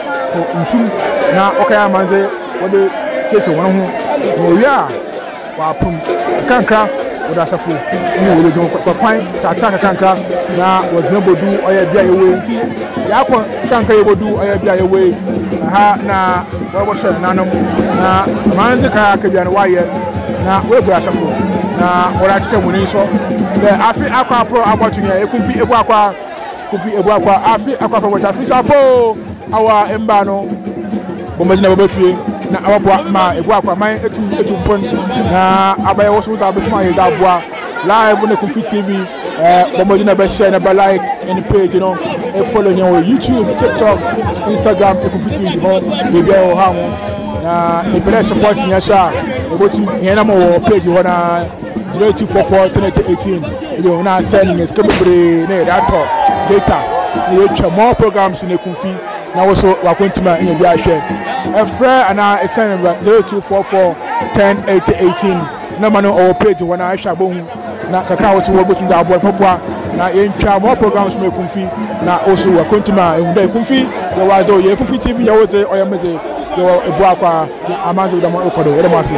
na okay, Amanze, what the Chase one who, yeah, Wapum, Kanka, what that's a fool, you will do Pine, Tataka Kanka, now what Jumbo do, or a beer away, Yako Kanka will do, or a beer away, na what was it, Nanum, na Manzaka could be on wire, now we're brass a fool, now what I said when he saw the Afi Aqua Pro, I'm watching a Kufi Ebuakwa, Afi Aqua, what I fish up, our Embano, Bomazina Buffy. Na abwa ma Ebuakwa man etu pon na abaya wo so ta betuma ye dabwa live on Kofi TV bomoji na be share na be like any page e follow you on YouTube, TikTok, Instagram Kofi TV ho be be ho ha ho na e bele support nya sha e go to here na mo page ho na 0244-2018 you na send me skebere na that talk later you try more programs in Kofi na wo so wa kontima in bi ahwe Efra and I send 0244-10-80-18. No man or page when I shall bone. Now, Kakao was working to our boy for now. In more programs may Kumfi. Now, also a Kuntima and Bay Kumfi. The was all your Kumfi TV, your way, or your message. Your Ebuakwa, Amanda Damokodo, Edamasi.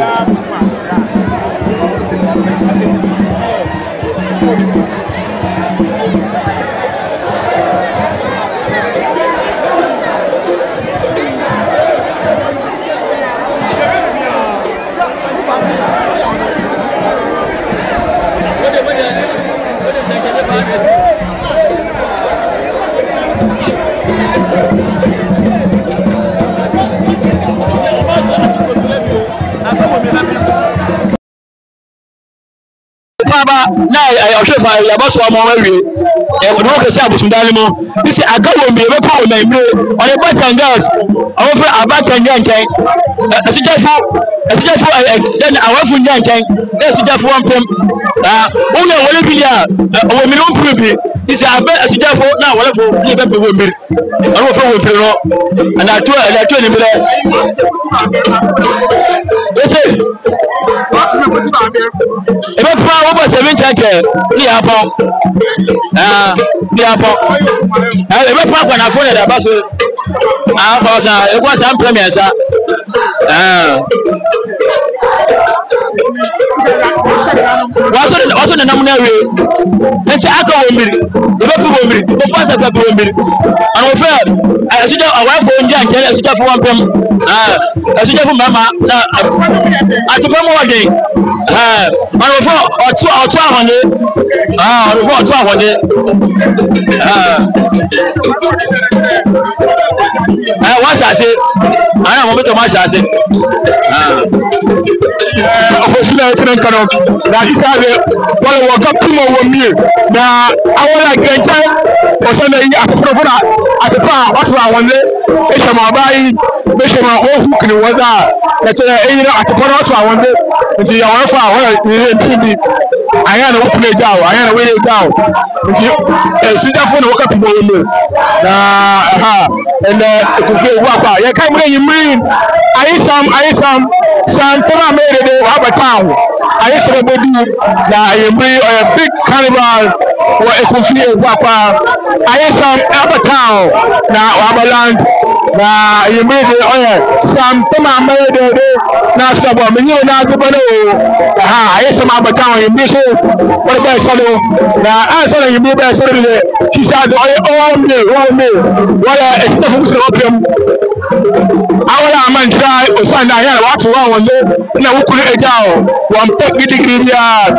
na ahwefa ya baso amwawe no ka say abusundale mo this agawo mbe be ko na imre on the boys and girls awofre abata nyankan asijafo then awafu nyankan asijafo wampem wona wole bilia o mi no mpubi this asijafo na wolefo ni be wo mbiri awofre wo mbiri no na atu ni mbere ese ebe pa wo ba 7 chanke ni apon ni apon ebe pa kwa na phone da ba so pa sa e kwa sa premier sa waso na namuna we enche aka wo mbiri ebe pa wo mbiri wo pa sa pa wo mbiri an wo fe asija awafo nja nke asija fo wampem asija fo mama na atupa mo wade an wo fo otu ahonde wo fo otu ahonde wa sa se ana mo be se ma sa se ofosina etenen kano na isabe wala wo kapimo wo mie na awala grencha o so na yi akoprofona atepa otu ahonde e shema bai be shema o hukni waza na tere eyira atepa otu ahonde nti ya wa fa wa ntindi aya na wo play jaw aya na we jaw nti sijafo na wo kapimo wo mie na and Kofi Ebuakwa ye kai mure yimrin ayisam Santana made it have a town. I used to be na a big carnival or a Kofi Ebuakwa. I used some have a town now Abaland. Na you made it Santana made it national bomb. You know Nazabano. I used some have a town in this what about Sado? Now answer you move by Saturday. She says all me. What a stuff of opium. Our man try osanda ya watu wa wonle na wukuru ejao wa mpe gidigidi ya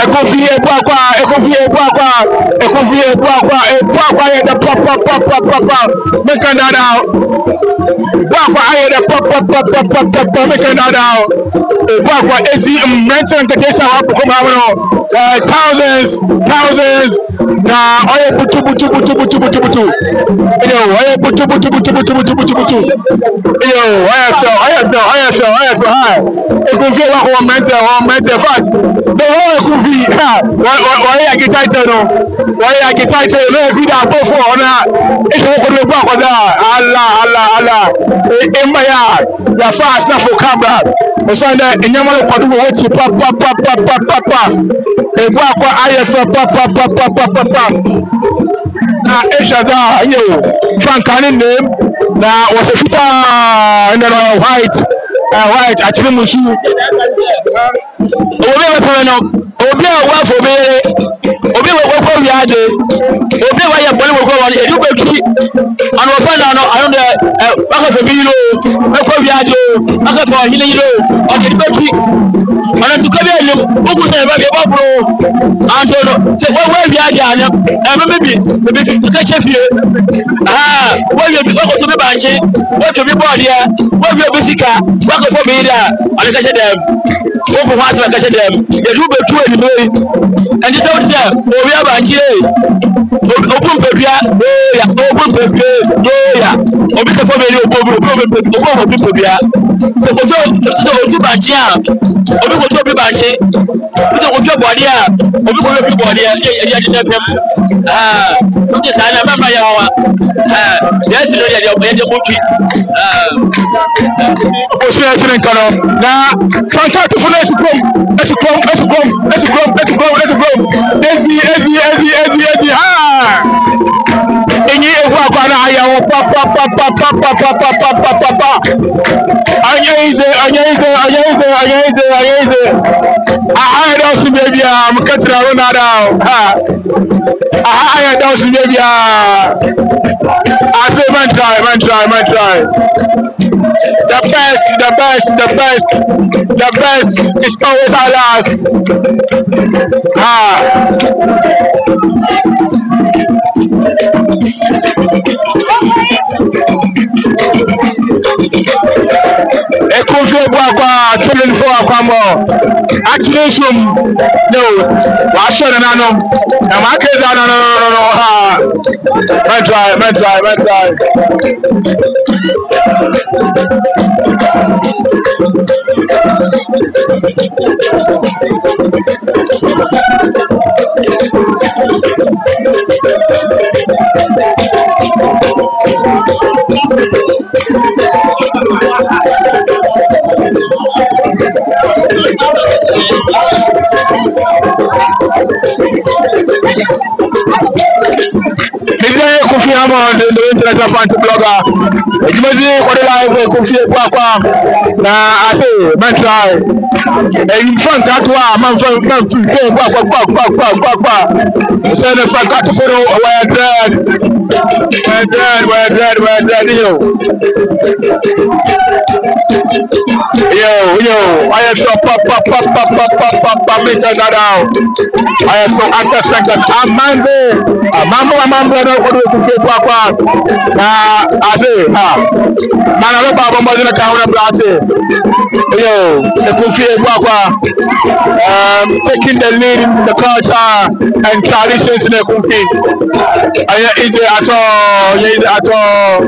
ekofi ebu akwa ya da pop mekanda da akwa ya da pop mekanda da akwa ezi mention katesa wa ko ma wono thousands na oye butu yo oye butu yo oye so hi ekofi wa ko mention fact the whole ekofi ha oye agitaite no fi da go for ona e so ko do gba ko da Allah emaya ya fast na for camera osanda enyamalo kwadu wo ti pa ebu akwa IFF pa na eshaza yo Frankani name na was a fita in the white actually musu obi wa no obi wa fo be obi wa ko wiade obi wa ya bole ko wa edu betu an wa fa na no I don't baka fo bi lo ko wiade baka fo hile yilo o edu betu ana tu kabe le ogu se ba be bro anto se wa wiade anya maybe ka chefie wa wiade ko to be banche wa to be board ya wa wiade sika wa ko fo be da ala ka dem wo ko wa ka dem edu betu eni me and so say obi abanchi ogun pepia ya obi ka fo be ni obi pepia se ko to oju banchi a obi ko to obi banchi se ko to body a obi ko obi body a ya di pem to je sana mama ya wa yes no ya de ko twi o se ya tren kano na sanka to fo na esikom ezi enyi ewu akwa na aya wo pa anyaize aha da su bebiya mukatira rona da aha da su bebiya ase man try the best is always our last Ekofi ebu akwa 24 akwa mo actually some no wa shona na no na ma ke da no ha man try Kofi Amon, the international fancy blogger. Ejimazi kwa live Kofi kwa na ase man try. In front that wa man kwa. So the front that for where dead yo I have so pop make that out. I have so after second amambo no ko Kofi kwa na ase mana lo baba mo na ka una blase yo the Kofi kwa taking the lead in the culture and traditions in the Kofi is it at all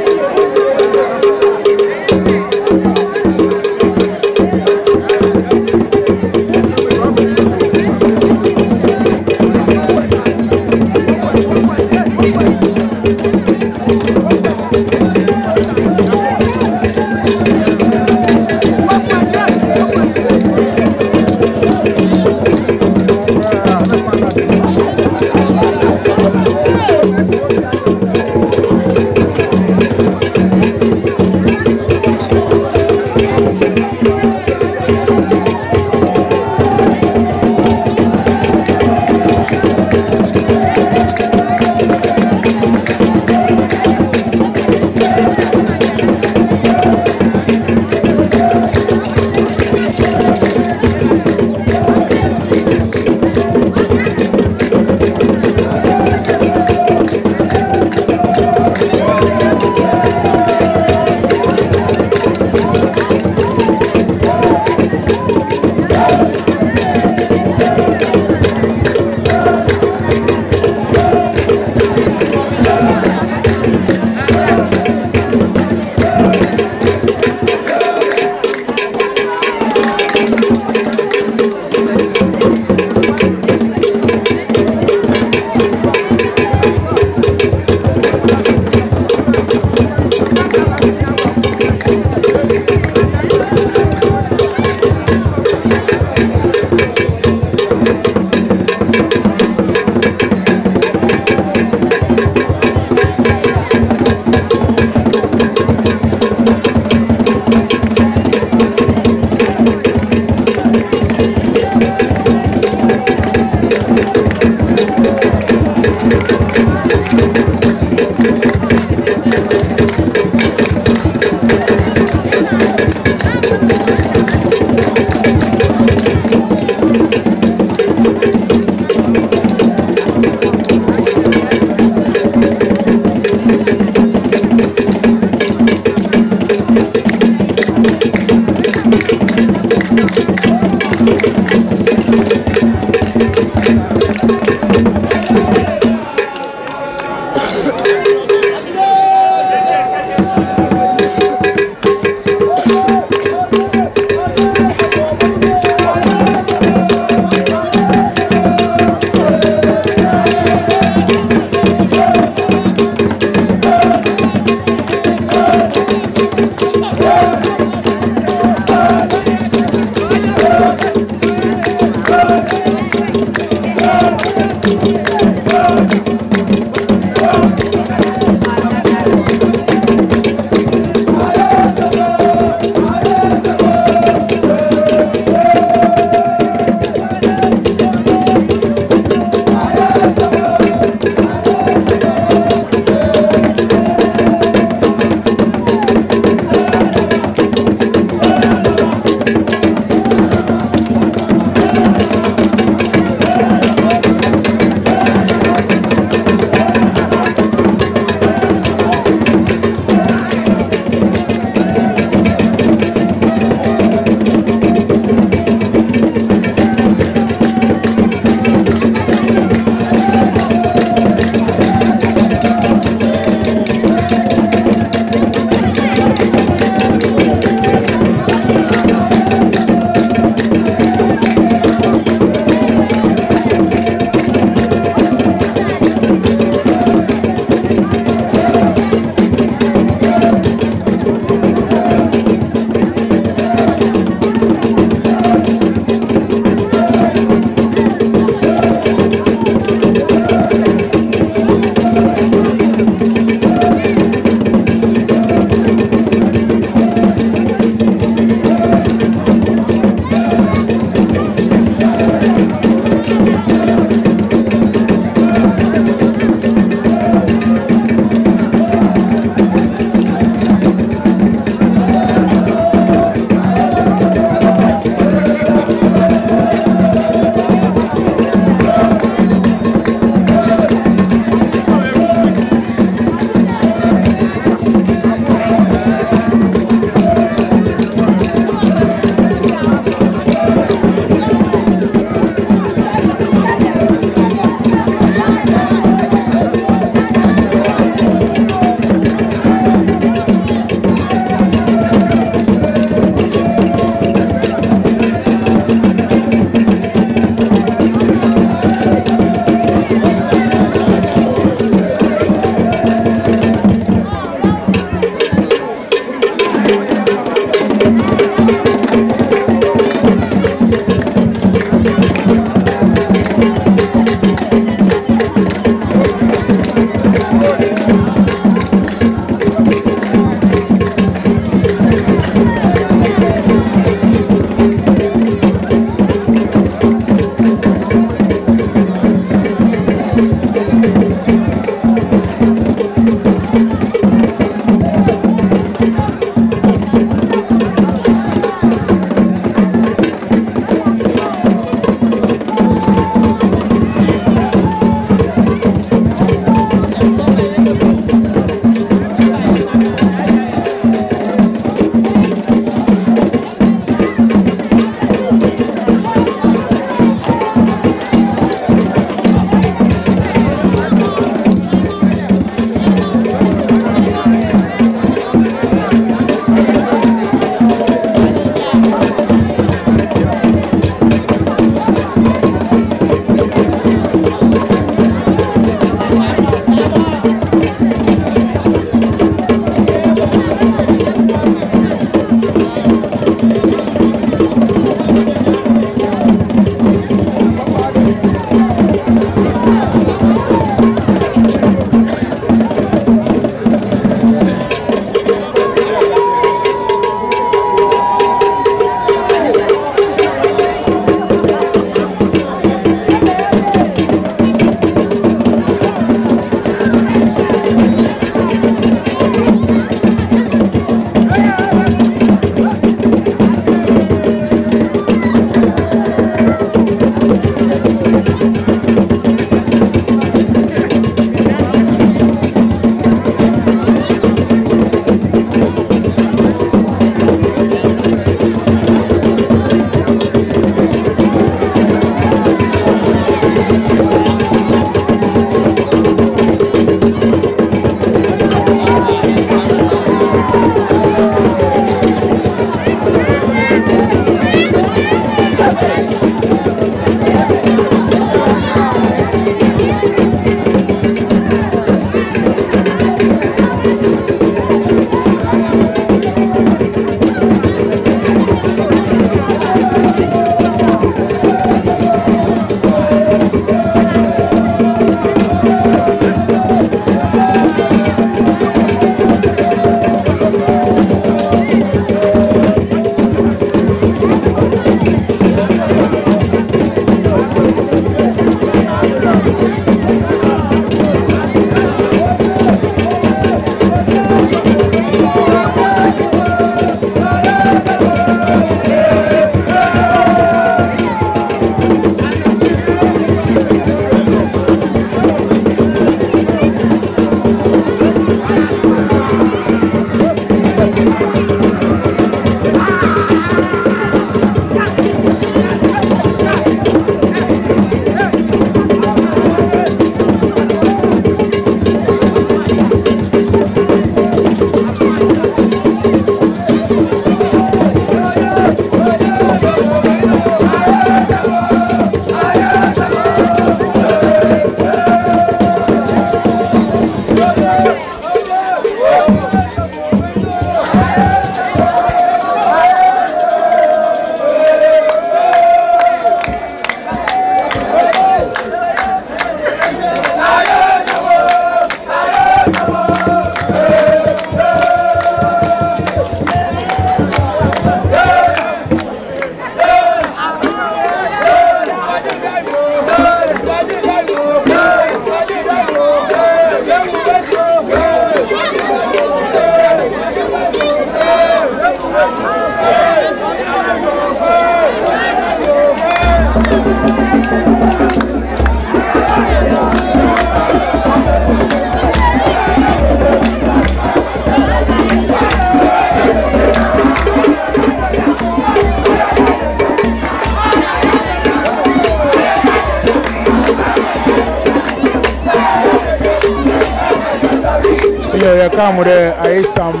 you come with I some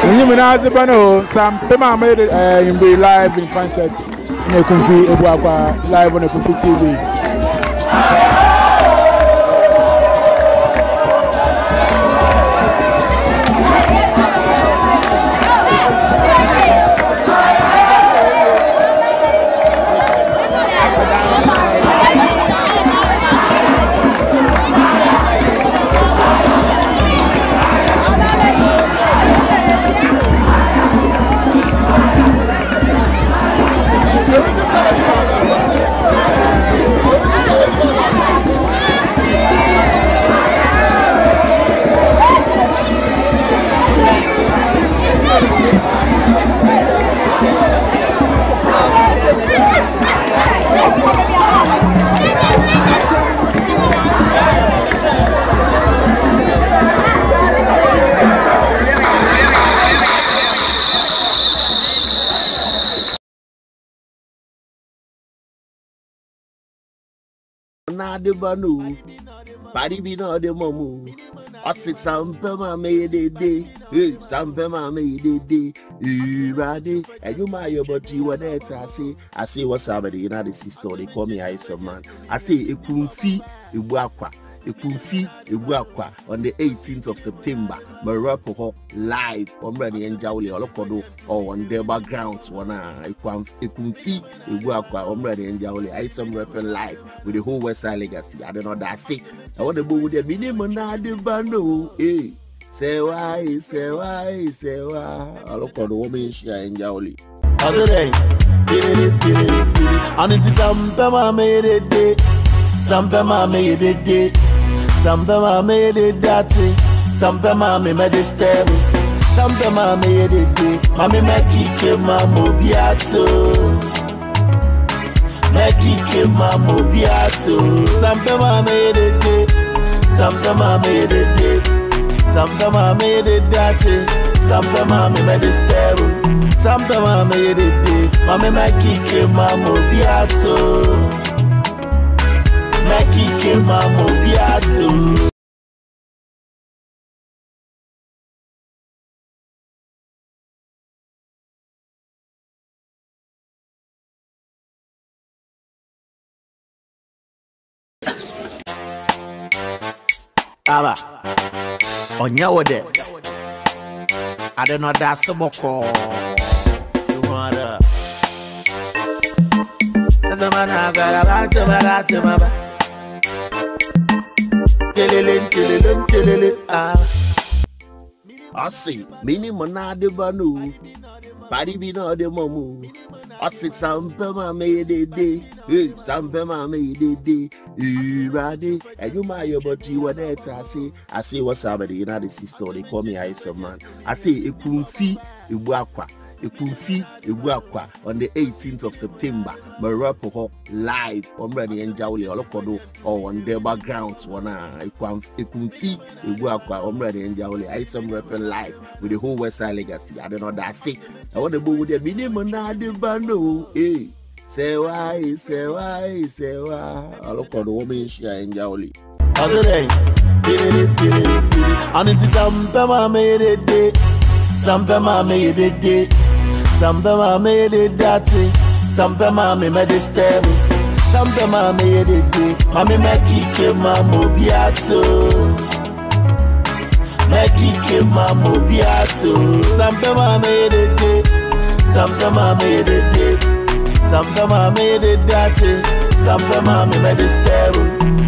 when you mean some Pema made in be live in concert in a Kumfi Ebuakwa live on a Kumfi TV. Na de banu, bari bi na de mamu. Asi sampe ma me de, sampe ma me de. Irade, and you my but you were there to I say what's happening in the United States. They call me Ice Man. I say a kumfi, a wakwa. A kumfi, a wakwa on the 18th of September. Marapo live on Brady and Jowley or on their backgrounds. One a kumfi, a wakwa on Brady and Jowley. I some rapping live with the whole West Side Legacy. I don't know that say. I want to go with the minimum de bando. Say why, I look for the woman share in Jowley. Other day, and it is Sampema made it day, Sampema made it day, Sampema made it that day, Sampema made it stable, Sampema made it day, Mammy Mackie came Mammo Biato, Mackie came Mammo Biato, Sampema made it day, Sampema made it day. Sometimes I made it dirty, sometimes I made it stable, sometimes I made it day. Mama make it mama biato, make it mama biato. Aba. Onya wode I don't know that's a boko you want as a man I got a baba telele I see mini monade banu bari bi no de mamu I see Sampema made it day Sampema made it day Irade and you my but you were there to I say what's happening in the United States. They call me Ice Man. I say a kumfi a wakwa. A kumfi a wakwa on the 18th of September. Marapo live on Brady and Jowley or on their backgrounds. One a kumfi a wakwa on Brady and Jowley. I some rapping live with the whole West Side Legacy. I don't know that say. I want to go with the minimum de bando. Say why, I look for the woman share in Jowley. Other day, and it is Sampema made it day, Sampema made it day, Sampema made it that day, Sampema made it stable, Sampema made it day, Mammy Mackie came Mammo Biato, Mackie came Mammo Biato, Sampema made it day, Sampema made it day. Sometimes I made it dirty, sometimes I made it stable,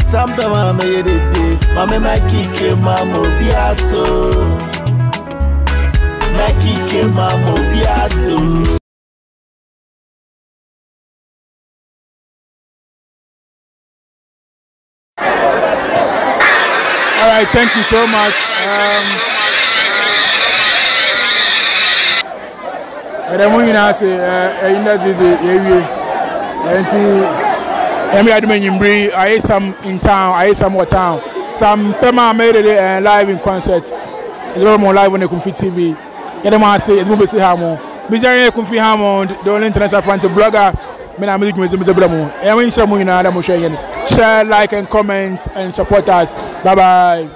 sometimes I made it day. Mammy Mackie came Mammo Biato, Mackie came Mammo Biato. All right, thank you so much. And then we now say, in that area, and I had some in town, I had some more town. Some Pema made it live in concert. It's all more live on the Kumfi TV. And then I say, it's going to be Hamo. Bizarre Kumfi Hamo, the only international fan to blogger. I'm share, like, and comment and support us. Bye bye.